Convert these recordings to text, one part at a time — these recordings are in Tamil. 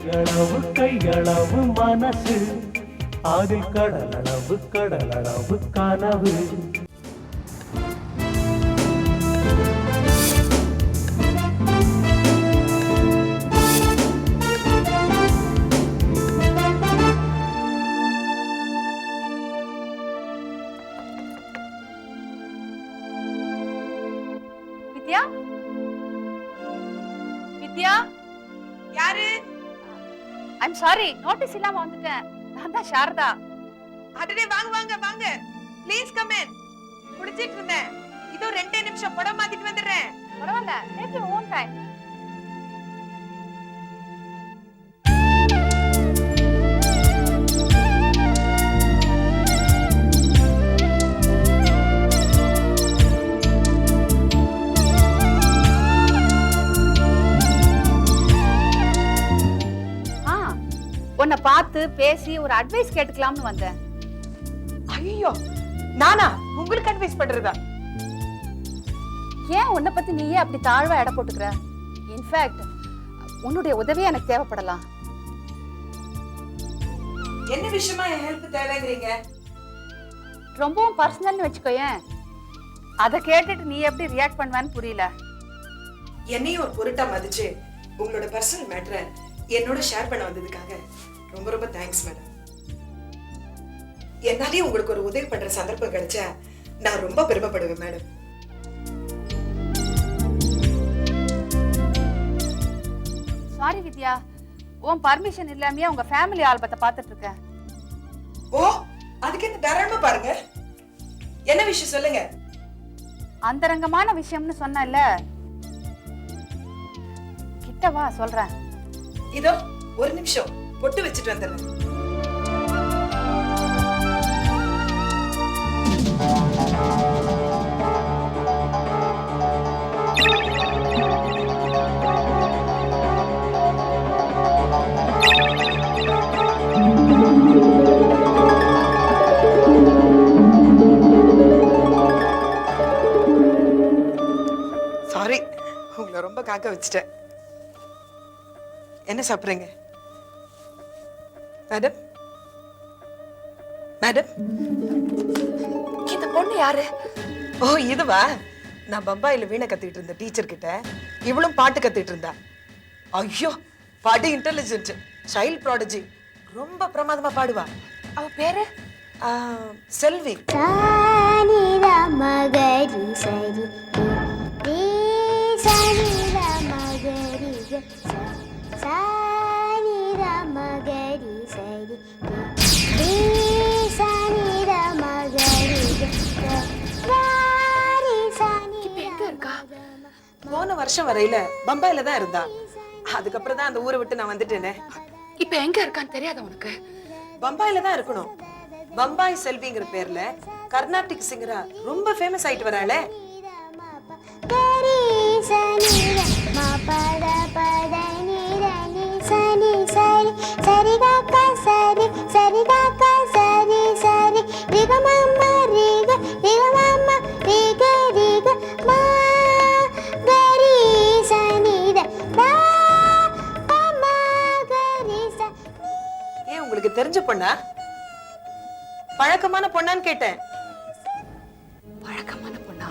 கையளவு மனசு அதில் கடலளவு கனவு. வித்யா, வித்யா, யாரு? ஐம் சாரி, நோட்டீஸ் இல்லாம வந்துட்டேன். நான் தான் சாரதா. அடடே, வாங்க வாங்க வாங்க, ப்ளீஸ் கம் இன். குடிச்சிட்டு இருந்தேன், இதோ 2 நிமிஷம் புடம் மாத்திட்டு வந்துடுறேன். பரவாயில்ல, டேக் யுவர் ஓன் டைம். உன்னை பார்த்து பேசி ஒரு அட்வைஸ் கேட்டுக்கலாம்னு வந்தேன். ஐயோ, நானா உங்களுக்கு அட்வைஸ் பண்றதா? ஏன் உன்னை பத்தி நீயே அப்படி தாழ்வா எடை போட்டுக்கிற? இன்ஃபேக்ட் உன்னுடைய உதவியே எனக்கு தேவைப்படலாம். என்ன விஷயமா என் ஹெல்ப் தேவைங்கிறீங்க? ரொம்பவும் பர்சனல்னு வச்சுக்கோயேன். அதை கேட்டுட்டு நீ எப்படி ரியாக்ட் பண்ணுவேன்னு புரியல. என்னையும் ஒரு பொருட்டா மதிச்சு உங்களோட பர்சனல் மேட்டரை என்னோட ஷேர் பண்ண வந்ததுக்காக ரொம்ப ரொம்ப தேங்க்ஸ் மேடம். என்னாலே உங்களுக்கு ஒரு உதவி பண்ற சந்தர்ப்பம் கிடைச்சா நான் ரொம்ப பெருமைப்படுவேன் மேடம். சாரி வித்யா, உன் பர்மிஷன் இல்லாமயே உங்க ஃபேமிலி ஆல்பத்தை பார்த்துட்டு இருக்கேன். ஓ, அதுக்கு என்ன, தாராளமா பாருங்க. என்ன விஷயம் சொல்லுங்க. அந்தரங்கமான விஷயம்னு சொன்னல, கிட்டவா சொல்றேன். இதோ ஒரு நிமிஷம் பொட்டு வச்சுட்டு வந்துடுறேன். சாரி, உங்களை ரொம்ப காக்க வச்சுட்டேன். என்ன சாப்பிடுறீங்க மேடம்? மேடம், இந்த பொண்ணு யாரு? ஓ இதுவா? நான் பம்பாயில வீணை கத்திட்டு இருந்த டீச்சர் கிட்ட இவளும் பாட்டு கத்திட்டு இருந்தா. ஐயோ, பாடி இன்டெலிஜென்ட், சைல்ட் ப்ராடஜி, ரொம்ப பிரமாதமா பாடுவா. அவ பேரு செல்வி. போன வருஷம் வரையில பம்பாயில தான் இருந்தா. அதுக்கப்புறம் தான் அந்த ஊரை விட்டு நான் வந்துட்டேனே. இப்ப எங்க இருக்கான்னு தெரியாத உனக்கு? பம்பாயில தான் இருக்கணும். பம்பாய் செல்விங்கிற பேர்ல கர்நாடிக் சிங்கரா ரொம்ப ஃபேமஸ் ஆயிட்டு வராளே. ஏன் உங்களுக்கு தெரிஞ்ச பொண்ணா? பழக்கமான பொண்ணான்னு கேட்டேன். பழக்கமான பொண்ணா?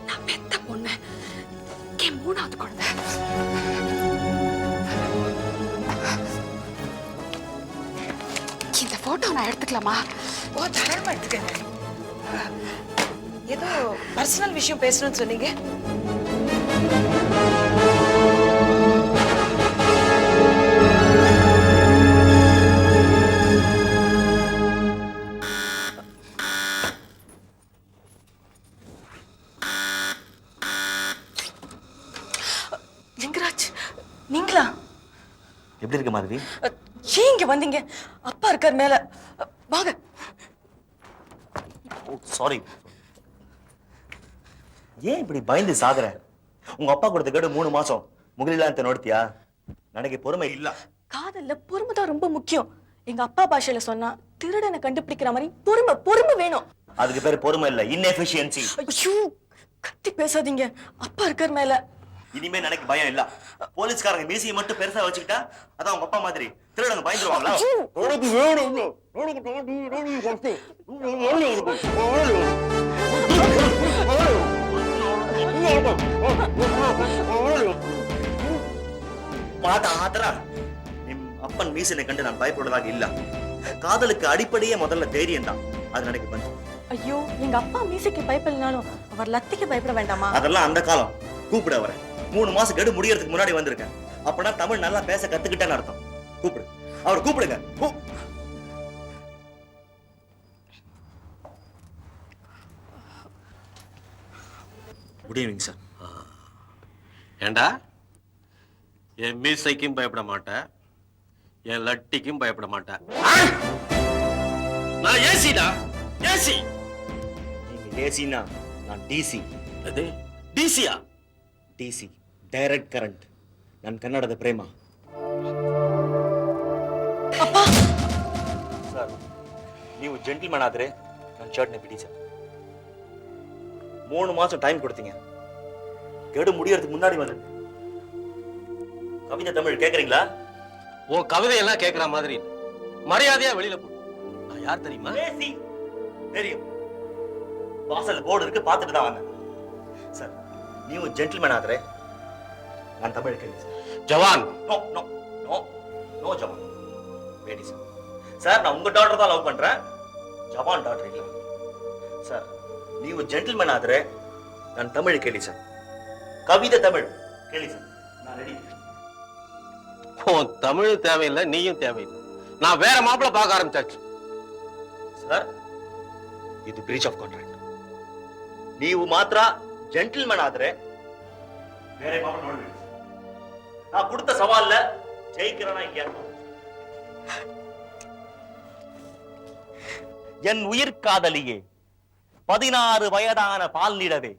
நான் பெத்த பொண்ணு, என் 3வது குழந்தை. இந்த போட்டோ நான் எடுத்துக்கலாமா? ஓ, தாராளமா எடுத்துக்கங்க. ஏதோ பர்சனல் விஷயம் பேசணும்னு சொன்னீங்க. லிங்கராஜ், நீங்களா? எப்படி இருக்க மாதவி? ஏன் இங்க வந்தீங்க? அப்பா இருக்கார் மேல, வாங்க. சாரி. ஏன் இப்படி பயந்து சாகுற? உங்க அப்பா கொடுத்த கேடு 3 மாசம் முகிலாம் நோடுத்தியா? எனக்கு பொறுமை இல்ல. காதல்ல பொறுமை தான் ரொம்ப முக்கியம். எங்க அப்பா பாஷையில சொன்னா திருடனை கண்டுபிடிக்கிற மாதிரி பொறுமை வேணும். அதுக்கு பேரு பொறுமை இல்ல, இன்எஃபிஷியன்சி. ஐயோ, கத்தி பேசாதீங்க. அப்பா இருக்கார் மேல. இனிமே எனக்கு பயம் இல்ல. போலீஸ்காரங்க மீசியை மட்டும் பெருசா வச்சுக்கிட்டா அதான் உங்க அப்பா மாதிரி திருடங்க பயந்துருவாங்களா? பாத்தா ஆத்தரா நிம் அப்பன் மீசனை கண்டு நான் பயப்படுவதாக இல்ல. காதலுக்கு அடிப்படையே முதல்ல தைரியம் தான். அது எனக்கு வந்து ஐயோ, எங்க அப்பா மீசைக்கு பயப்படனாலும் அவர் லத்திக்கு பயப்பட வேண்டாமா? அதெல்லாம் அந்த காலம். கூப்பிட வரேன். 3 மாசம் கெடு முடியறதுக்கு முன்னாடி வந்திருக்கேன். அப்பனா தமிழ் நல்லா பேச கத்துக்கிட்டேன்னு அர்த்தம். கூப்பிடு, அவர் கூப்பிடுங்க. Good evening sir. ஏண்டா, என் மீசைக்கும் பயப்பட மாட்டேன், என் லட்டிக்கும் பயப்பட மாட்டேன். நான் ஏசிடா, ஏசி. நீங்க ஏசினா நான் டிசி. அது டிசியா? DC, direct current. நான் ಕನ್ನಡದ ಪ್ರೇಮ. ಸರ್, ನೀವು ಜೆಂಟಲ್ಮನ್ ಆದ್ರೆ ನನ್ನ ಶರ್ಟ್ನ ಬಿಡಿ ಸರ್. 3 மாசம் டைம் கொடுத்தீங்க. கெடு முடியறதுக்கு முன்னாடி வந்து கவிதை தமிழ் கேக்குறீங்களா? உன் கவிதையெல்லாம் கேட்கிற மாதிரி மரியாதையா வெளியில போ. நான் யார் தெரியுமா? ஏசி தெரியும். வாசல் போர்டு இருக்கு, பார்த்துட்டு தான் வந்தேன். சார், ನೀವು ಜೆಂಟಲ್ಮನ್ ಆದ್ರೆ நான் தமிழ் கேள்வி சார். ஜவான். நோ நோ நோ நோ ஜவான். வேடி சார். சார், நான் உங்க டாக்டர் தான் லவ் பண்றேன், ஜவான் டாக்டர் இல்ல. சார், ನೀವು ಜೆಂಟಲ್ಮನ್ ಆದ್ರೆ நான் தமிழ் கேள்வி சார். கவிதை தமிழ் கேள்வி சார். நான் ரெடி. உன் தமிழ் தேவையில்லை, நீயும் தேவையில்லை. நான் வேற மாப்பிள்ள பார்க்க ஆரம்பிச்சாச்சு. சார், இது ಬ್ರೀಚ್ ಆಫ್ ಕಾಂಟ್ರಾಕ್ಟ್. ನೀವು ಮಾತ್ರ ಜೆಂಟಲ್ಮನ್ ಆದ್ರೆ ಬೇರೆ ಮಾತ್ರ ನೋಡ್ಬೇಡಿ. நான் கொடுத்த சவால்ல ஜெயிக்கிறேனா இல்லையா? என் உயிர் காதலியே, 16 வயதான பால்நிலவே,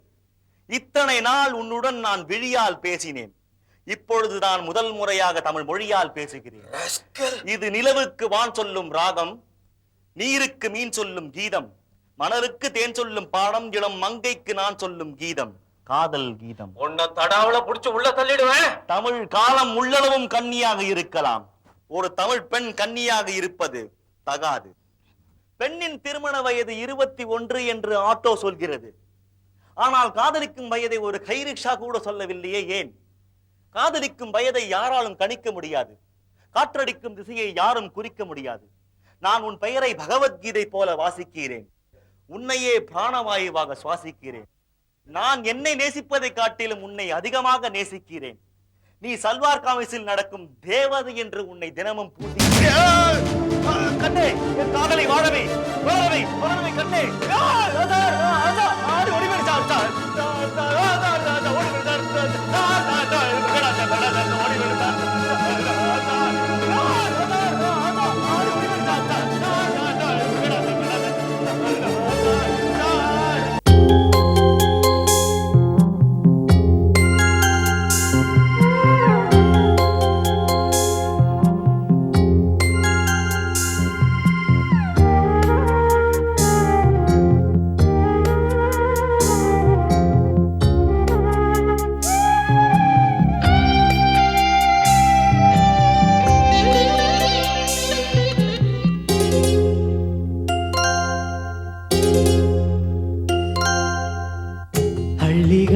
இத்தனை நாள் உன்னுடன் நான் விழியால் பேசினேன். இப்பொழுதுதான் முதல் முறையாக தமிழ் மொழியால் பேசுகிறேன். இது நிலவுக்கு வான் சொல்லும் ராகம், நீருக்கு மீன் சொல்லும் கீதம், மணலுக்கு தேன் சொல்லும் பாடம், இளம் மங்கைக்கு நான் சொல்லும் கீதம், காதல் கீதம். உன்னை தடாவுல புடிச்சு உள்ள தள்ளிடுவேன். தமிழ் காலம் உள்ளளவும் கன்னியாக இருக்கலாம். ஒரு தமிழ் பெண் கன்னியாக இருப்பது தகாது. பெண்ணின் திருமண வயது 21 என்று ஆட்டோ சொல்கிறது. ஆனால் காதலிக்கும் வயதை ஒரு கைரிக்ஷா கூட சொல்லவில்லையே, ஏன்? காதலிக்கும் வயதை யாராலும் கணிக்க முடியாது. காற்றடிக்கும் திசையை யாரும் குறிக்க முடியாது. நான் உன் பெயரை பகவத்கீதை போல வாசிக்கிறேன். உன்னையே பிராணவாயுவாக சுவாசிக்கிறேன். நான் என்னை நேசிப்பதை காட்டிலும் உன்னை அதிகமாக நேசிக்கிறேன். நீ சல்வார் காமிஸில் நடக்கும் தேவதை என்று உன்னை தினமும் பூஜிக்கிறேன். கண்ணே, என் காதலை வாழவே வாழவே வாழவே கண்ணே. ஆடி ஓடி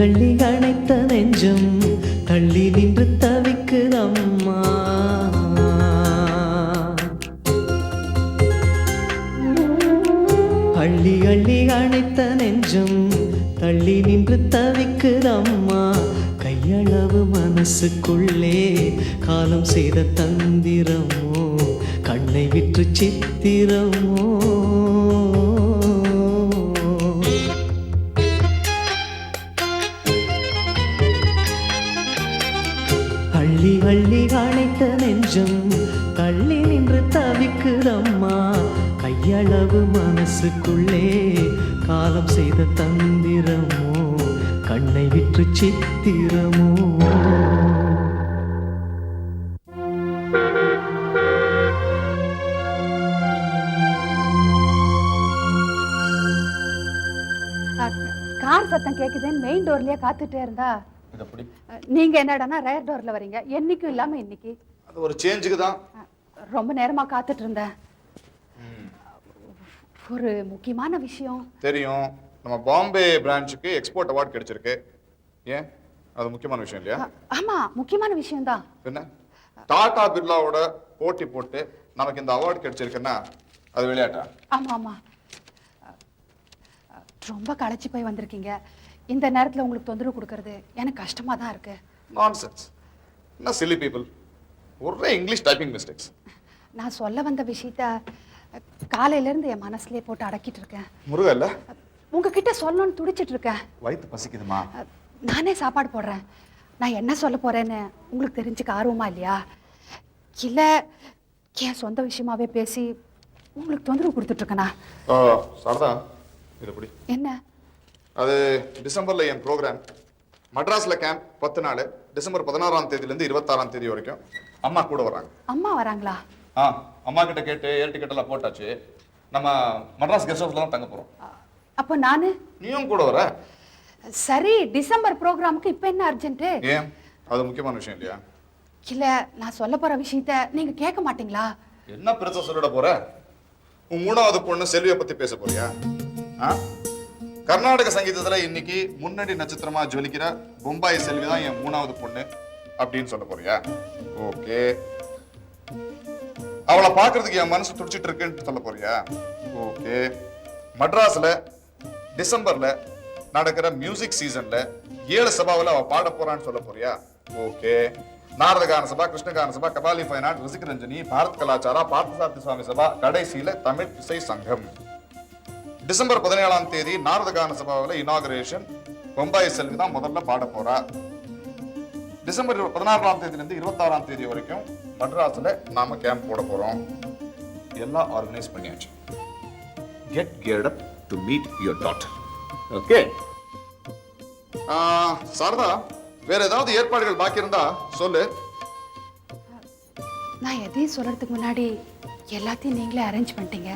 அள்ளி அணைத்த நெஞ்சம் தள்ளி நின்று தவிக்குதம்மா. அள்ளி அள்ளி அணைத்த நெஞ்சம் தள்ளி நின்று தவிக்குதம்மா. கையளவு மனசுக்குள்ளே காலம் செய்த தந்திரமோ, கண்ணை விற்று சித்திரமோ. அள்ளி அள்ளி அணைத்த நெஞ்சம் தள்ளி நின்று தவிக்குதம்மா. கையளவு மனசுக்குள்ளே காலம் செய்த தந்திரமோ, கண்ணை விற்று சித்திரமோ. கார் சத்தம் கேக்குதுன்னு மெயின் டோர்லயே காத்துட்டே இருந்தா இது எப்படி? நீங்க என்னடான்னா ரேர் டோர்ல வரீங்க, என்னைக்கும் இல்லாம இன்னைக்கு. அது ஒரு சேஞ்சுக்கு தான். ரொம்ப நேரமா காத்துட்டு இருந்தேன். ஒரு முக்கியமான விஷயம். தெரியும், நம்ம பாம்பே பிரான்ச்சுக்கு எக்ஸ்போர்ட் அவார்ட் கிடைச்சிருக்கு. ஏன் அது முக்கியமான விஷயம் இல்லையா? ஆமா, முக்கியமான விஷயம் தான். என்ன டாடா பிர்லாவோட போட்டி போட்டு நமக்கு இந்த அவார்ட் கிடைச்சிருக்குன்னா அது விளையாட்டா? ஆமா ஆமா, ரொம்ப களைச்சு போய் வந்திருக்கீங்க. இந்த நேரத்துல உங்களுக்கு தொந்தரவு கொடுக்கறது எனக்கு கஷ்டமா தான் இருக்கு. நான்சென்ஸ். என்ன சில்லி பீப்புள், ஒரே இங்கிலீஷ் டைப்பிங் மிஸ்டேக்ஸ். நான் சொல்ல வந்த விஷயத்த காலையில இருந்து என் மனசுலயே போட்டு அடக்கிட்டு இருக்கேன். முருகா இல்ல, உங்ககிட்ட சொல்லணும்னு துடிச்சிட்டு இருக்கேன். வயிற்று பசிக்குதுமா? நானே சாப்பாடு போடுறேன். நான் என்ன சொல்ல போறேன்னு உங்களுக்கு தெரிஞ்சுக்க ஆர்வமா இல்லையா? இல்ல என் சொந்த விஷயமாவே பேசி உங்களுக்கு தொந்தரவு கொடுத்துட்டு இருக்கேனா? சாரதா, இது எப்படி? என்ன? அது டிசம்பர்ல என் ப்ரோக்ராம். மட்ராஸ்ல கேம்ப் 10 நாள். டிசம்பர் 16ஆம் தேதியிலேருந்து 26ஆம் தேதி வரைக்கும் அம்மா கூட வராங்க. அம்மா வராங்களா? அம்மா கிட்ட கேட்டு ஏர் டிக்கெட் எல்லாம் போட்டாச்சு. நம்ம மட்ராஸ் கெஸ்ட் ஹவுஸ்ல தான் தங்க போறோம். அப்போ நானு? நீயும் கூட வர? சரி, டிசம்பர் ப்ரோக்ராமுக்கு இப்போ என்ன அர்ஜென்ட்? ஏன், அது முக்கியமான விஷயம் இல்லையா? இல்ல, நான் சொல்ல போற விஷயத்த நீங்க கேட்க மாட்டீங்களா? என்ன பெருசா சொல்லிட போற? உன் 3வது பொண்ணு செல்வியை பத்தி பேச போறியா? கர்நாடக சங்கீதத்துல இன்னைக்கு முன்னணி நட்சத்திரமா ஜொலிக்கிற பொம்பாய் செல்வி தான் என் 3வது பொண்ணு அப்படின்னு சொல்ல போறியா? ஓகே. அவளை பாக்குறதுக்கு என் மனசு துடிச்சிட்டு இருக்குன்னு சொல்ல போறியா? ஓகே. மட்ராஸ்ல டிசம்பர்ல நடக்கிற மியூசிக் சீசன்ல 7 சபாவில் அவ பாட போறான்னு சொல்ல போறியா? ஓகே. நாரதகான சபா, கிருஷ்ணகான சபா, கபாலி ஃபைன் ஆர்ட், ரிசிக் ரஞ்சனி, பாரத் கலாச்சாரா, பார்த்தசாரதி சுவாமி சபா, கடைசியில தமிழ் இசை சங்கம். டிசம்பர் 17ஆம் தேதி நாரதகான சபாவில் இனாகரேஷன். பொம்பாய் செல்வி தான் முதல்ல பாட போறா. டிசம்பர் 16ஆம் தேதியிலிருந்து 26ஆம் தேதி வரைக்கும் மட்ராஸ்ல நாம கேம்ப் போட போறோம். எல்லாம் ஆர்கனைஸ் பண்ணியாச்சு. Get geared up to meet your daughter. Okay. Sharada, வேற ஏதாவது ஏற்பாடுகள் பாக்கி இருந்தா சொல்லு. நான் எதையும் சொல்றதுக்கு முன்னாடி எல்லாத்தையும் நீங்களே அரேஞ்ச் பண்ணிட்டீங்க.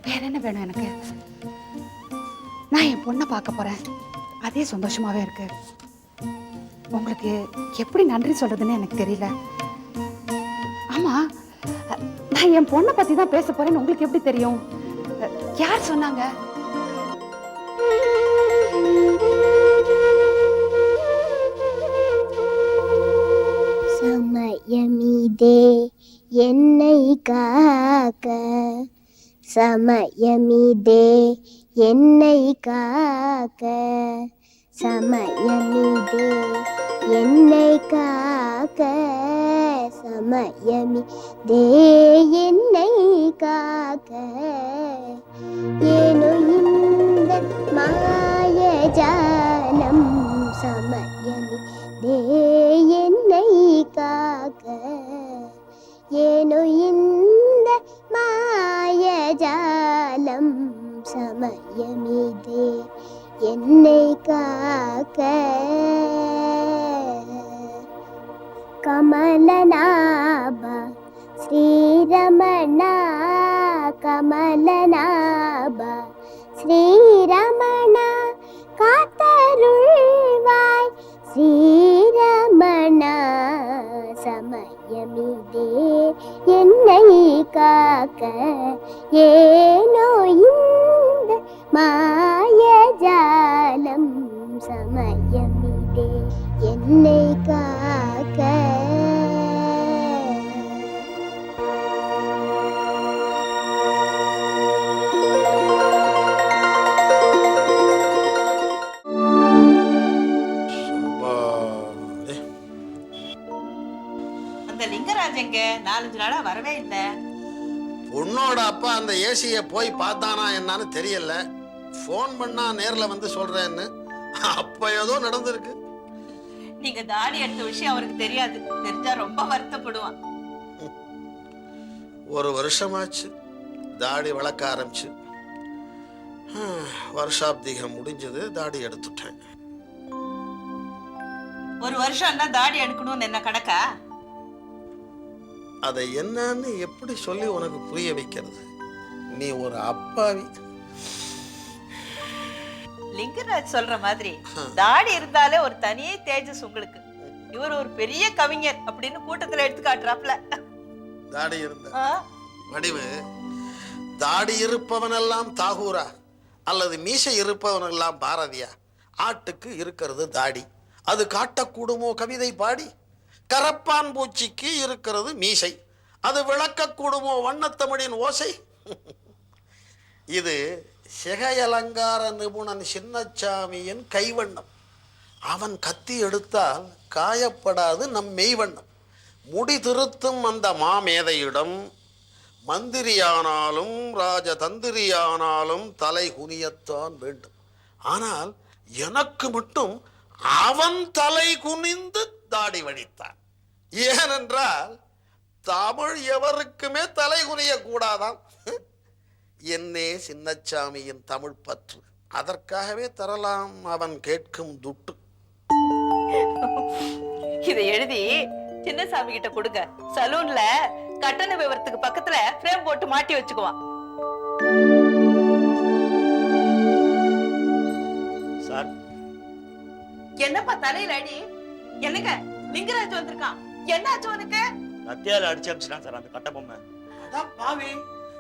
வேற என்ன வேணும் எனக்கு? நான் என் பொண்ணை பார்க்க போறேன், அதே சந்தோஷமாவே இருக்கு. உங்களுக்கு எப்படி நன்றி சொல்றதுன்னு எனக்கு தெரியல. ஆமா, நான் என் பொண்ணை பத்தி தான் பேச போறேன்னு உங்களுக்கு எப்படி தெரியும்? யார் சொன்னாங்க? சமயமிதே என்னை காக்க, சமயமிதே என்னை காக்க, சமயமிதே என்னை காக்க, சமயமிதே என்னை காக்க. ஏனோ இந்த மாயஜாலம், சமயமிதே என்னை காக்க. ஏனோ இந்த மாயஜாலம், சமயமிதே என்னை காக்க. கமலநாப ஸ்ரீரமணா, கமலநாப ஸ்ரீரமணா, காத்தருள்வாய் ஸ்ரீரமணா. சமயமிதே என்னை காக்க. ஏனோ இந்த மாயஜாலம், சமயமிதே என்னை காக்க. லிங்கராஜங்க 4-5 நாளா வரவே இல்லை. உன்னோட அப்பா அந்த ஏசிய போய் பார்த்தானா என்னன்னு தெரியல. போன் பண்ணா நேர்ல வந்து சொல்றேன்னு. அப்ப ஏதோ நடந்திருக்கு. நீங்க தாடி எடுத்த விஷயம் அவருக்கு தெரியாது. தெரிஞ்சா ரொம்ப வருத்தப்படுவான். 1 வருஷமாச்சு தாடி வளர்க்க ஆரம்பிச்சு. வருஷாப்திகம் முடிஞ்சது, தாடி எடுத்துட்டேன். 1 வருஷம்னா தாடி எடுக்கணும்னு என்ன கணக்கா? அதை என்னன்னு எப்படி சொல்லி உனக்கு புரிய வைக்கிறது? நீ ஒரு அப்பாவி. லிங்கராஜ் சொல்ற மாதிரி தாடி இருந்தாலே ஒரு தனியே தேஜஸ் உங்களுக்கு. இவர் ஒரு பெரிய கவிஞர் அப்படின்னு கூட்டத்துல எடுத்து காட்டுறாப்ல. தாடி இருந்தா வடிவு, தாடி இருப்பவனெல்லாம் தாகூரா அல்லது மீசை இருப்பவனெல்லாம் பாரதியா? ஆட்டுக்கு இருக்கிறது தாடி, அது காட்டக்கூடுமோ கவிதை பாடி? கரப்பான் பூச்சிக்கு இருக்கிறது மீசை, அது விளக்கக்கூடுமோ வண்ணத்தமிழின் ஓசை? இது சிகையலங்கார நிபுணன் சின்னச்சாமியின் கைவண்ணம். அவன் கத்தி எடுத்தால் காயப்படாது நம் மெய்வண்ணம். முடி திருத்தும் அந்த மாமேதையிடம் மந்திரியானாலும் ராஜதந்திரியானாலும் தலை குனியத்தான் வேண்டும். ஆனால் எனக்கு மட்டும் அவன் தலை குனிந்து தாடி வடித்தான். ஏனென்றால் தமிழ் எவருக்குமே தலை குனிய கூடாதான். என்னே சின்னச்சாமியின் தமிழ் பற்று, அதற்காகவே தரலாம் அவன் கேட்கும் துட்டு. இதை எழுதி சின்னசாமி கிட்ட கொடுங்க. சலூன்ல கட்டண விவரத்துக்கு பக்கத்துல ஃப்ரேம் போட்டு மாட்டி வச்சுக்குவான். சார், என்னப்பா தலையில அடி? என்னங்க லிங்கராஜ் வந்திருக்கான், என்ன ஆச்சு உனக்கு? லத்தியால அடிச்சு அமிச்சிட்டான் சார் அந்த கட்ட பொம்மை. அதான் பாவி,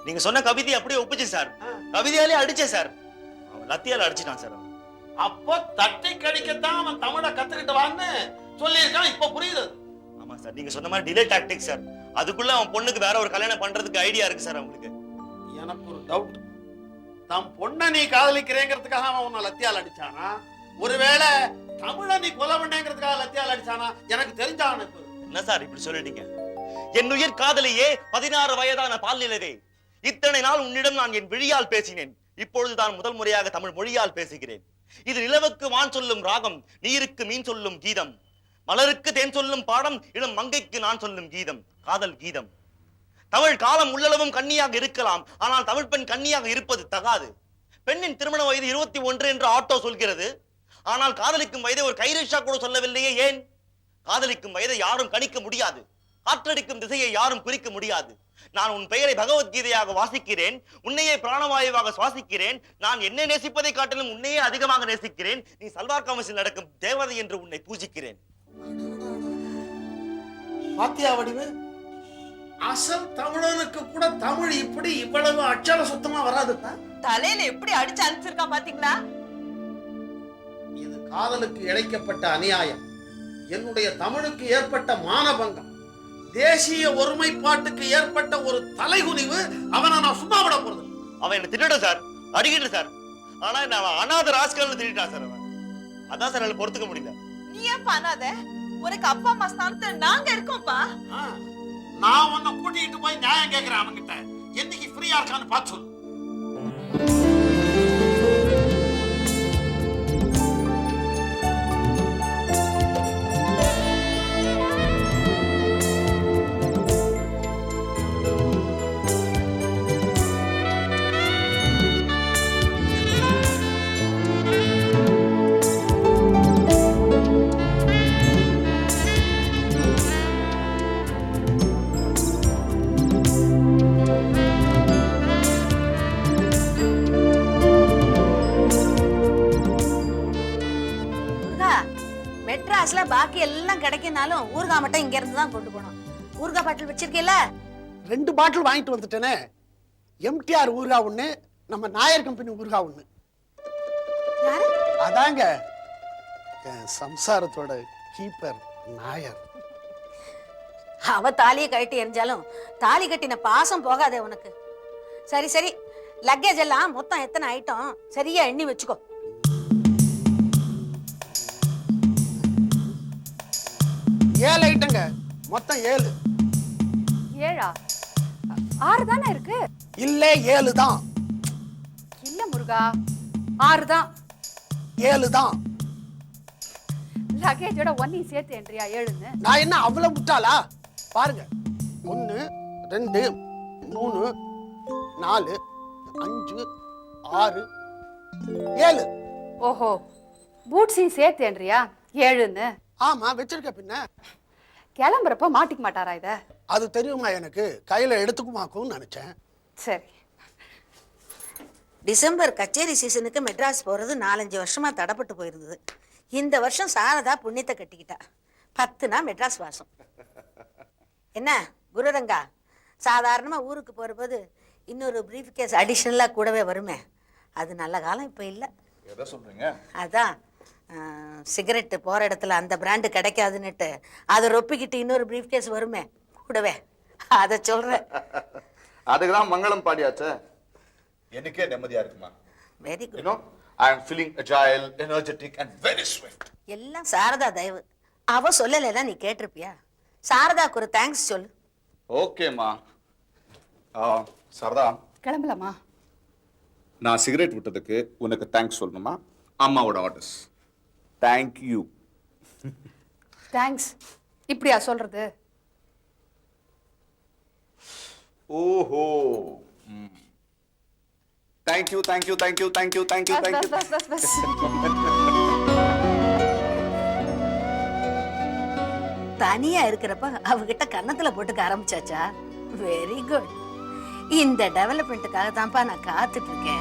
நீங்க சொன்ன கவிதை அப்படியே ஒப்பிச்சு சார். கவிதையாலே அடிச்சேன் சார். அவன் லத்தியால அடிச்சிட்டான் சார். அப்போ தட்டை கடிக்கத்தான் அவன் தமிழை கத்துக்கிட்டு வான்னு சொல்லியிருக்கான். இப்ப புரியுது. ஆமா சார், நீங்க சொன்ன மாதிரி டிலே டாக்டிக் சார். அதுக்குள்ள அவன் பொண்ணுக்கு வேற ஒரு கல்யாணம் பண்றதுக்கு ஐடியா இருக்கு சார் அவங்களுக்கு. எனக்கு ஒரு டவுட், தம் பொண்ணை நீ காதலிக்கிறேங்கிறதுக்காக அவன் உன்னை லத்தியால் அடிச்சானா? ஒருவேளை தமிழை நீ கொலை பண்ணேங்கிறதுக்காக லத்தியால் அடிச்சானா? எனக்கு தெரிஞ்சான. என்ன சார் இப்படி சொல்லிட்டீங்க? என் உயிர் காதலியே, 16 வயதான பால் நிலவே, இத்தனை நாள் உன்னிடம் நான் என் விழியால் பேசினேன். இப்பொழுது தான் முதல் முறையாக தமிழ் மொழியால் பேசுகிறேன். இது நிலவுக்கு வான் சொல்லும் ராகம், நீருக்கு மீன் சொல்லும் கீதம், மலருக்கு தேன் சொல்லும் பாடம், இளம் மங்கைக்கு நான் சொல்லும் கீதம், காதல் கீதம். தமிழ் காலம் உள்ளளவும் கன்னியாக இருக்கலாம், ஆனால் தமிழ் பெண் கன்னியாக இருப்பது தகாது. பெண்ணின் திருமண வயது 21 என்று ஆட்டோ சொல்கிறது. ஆனால் காதலிக்கும் வயதை ஒரு கைரேஷா கூட சொல்லவில்லையே, ஏன்? காதலிக்கும் வயதை யாரும் கணிக்க முடியாது, காற்றடிக்கும் திசையை யாரும் குறிக்க முடியாது. நான் உன் பெயரை பகவத்கீதையாக வாசிக்கிறேன், உன்னையே பிராணவாயுவாக சுவாசிக்கிறேன். நான் என்னை நேசிப்பதை காட்டிலும் உன்னையே அதிகமாக நேசிக்கிறேன். நீ சல்வார் கவசத்தில் நடக்கும் தேவதை என்று உன்னை பூஜிக்கிறேன். பாத்தியா வடிவு, அசல் தமிழனுக்கு கூட தமிழ் இப்படி இவ்வளவு அச்சர சுத்தமா வராதுப்பா. தலையில எப்படி அடிச்சு அனுப்பிச்சிருக்கான் பாத்தீங்களா? இது காதலுக்கு இழைக்கப்பட்ட அநியாயம், என்னுடைய தமிழுக்கு ஏற்பட்ட மானபங்கம், தேசிய ஒருமைப்பாட்டுக்கு ஏற்பட்ட ஒரு தலைகுனிவு. அவனை நான் சும்மா விட போறது. அவன் என்ன திட்டட்டும் சார், அடிக்கட்டும் சார். ஆனா நான் அனாத ராஸ்கல்னு திட்டான் சார் அவன். அதான் சார் எனக்கு பொறுத்துக்க முடியல. நீ ஏன் பண்ணாத? உனக்கு அப்பா அம்மா ஸ்தானத்துல நாங்க இருக்கோம்ப்பா. நான் உன்னை கூட்டிட்டு போய் நியாயம் கேட்கிறேன் அவன்கிட்ட. என்னைக்கு ஃப்ரீயா இருக்கான்னு பார்த்து சொல்லு. மெட்ராஸ்ல பாக்கி எல்லாம் கிடைக்குனாலும் ஊறுகாய் மட்டும் இங்க இருந்து தான் கொண்டு போனோம். ஊறுகாய் பாட்டில் வச்சிருக்கீல்ல? 2 பாட்டில் வாங்கிட்டு வந்துட்டேனே. எம்டிஆர் ஊறுகாய் ஒண்ணு, நம்ம நாயர் கம்பெனி ஊறுகாய் ஒண்ணு. அதாங்க சம்சாரத்தோட கீப்பர் நாயர். அவ தாலியை கட்டி எரிஞ்சாலும் தாலி கட்டின பாசம் போகாதே உனக்கு. சரி சரி, லக்கேஜ் எல்லாம் மொத்தம் எத்தனை ஐட்டம் சரியா எண்ணி வச்சுக்கோ. 7 ஐட்டங்க, மொத்தம் 7. 7ஆ? 6 தானே இருக்கு. இல்ல 7 தான். இல்ல முருகா, 6 தான். 7 தான். லக்கேஜோட 1 சேர்த்து என்றியா 7ன்னு? நான் என்ன அவ்வளவு முட்டாளா? பாருங்க, 1 2 3 4 5 6 7. ஓஹோ, பூட்ஸையும் சேர்த்து என்றியா 7ன்னு? ஆமா, வச்சிருக்க. பின்ன கிளம்புறப்ப மாட்டிக்க மாட்டாரா இத? அது தெரியுமா எனக்கு, கையில எடுத்துக்குமாக்கும்னு நினைச்சேன். சரி. டிசம்பர் கச்சேரி சீசனுக்கு மெட்ராஸ் போகிறது 4-5 வருஷமா தடப்பட்டு போயிருந்தது. இந்த வருஷம் சாரதா புண்ணியத்தை கட்டிக்கிட்டா. 10 நாள் மெட்ராஸ் வாசம். என்ன குருரங்கா, சாதாரணமாக ஊருக்கு போகிறபோது இன்னொரு ப்ரீஃப் கேஸ் அடிஷ்னலாக கூடவே வருமே, அது நல்ல காலம் இப்போ இல்லை. எதை சொல்றீங்க? அதான் சிகரெட்டு போகிற இடத்துல அந்த பிராண்டு கிடைக்காதுன்னுட்டு அதை ரொப்பிக்கிட்டு இன்னொரு ப்ரீஃப் கேஸ் வருமே கூடவே, அதை சொல்கிறேன். அதுக்கு தான் மங்களம் பாடியாச்சே. எனக்கே நிம்மதியா இருக்குமா. Very good. You know, I am feeling agile, energetic and very swift. எல்லாம் சாரதா தயவு. அவ சொல்லலைன்னா நீ கேட்டிருப்பியா? சாரதாக்கு ஒரு தேங்க்ஸ் சொல்லு. ஓகேம்மா. சாரதா, கிளம்பலாமா? நான் சிகரெட் விட்டதுக்கு உனக்கு தேங்க்ஸ் சொல்லணுமா? அம்மாவோட ஆர்டர்ஸ். Thank you. தேங்க்ஸ் இப்படியா சொல்றது? ஓஹோ. Thank you, thank you, thank you, thank you, thank you, thank you. Bus. தனியா இருக்கிறப்ப அவகிட்ட கன்னத்துல போட்டுக்க ஆரம்பிச்சாச்சா? Very good. இந்த டெவலப்மெண்ட்டுக்காக தான்ப்பா நான் காத்துட்டு இருக்கேன்.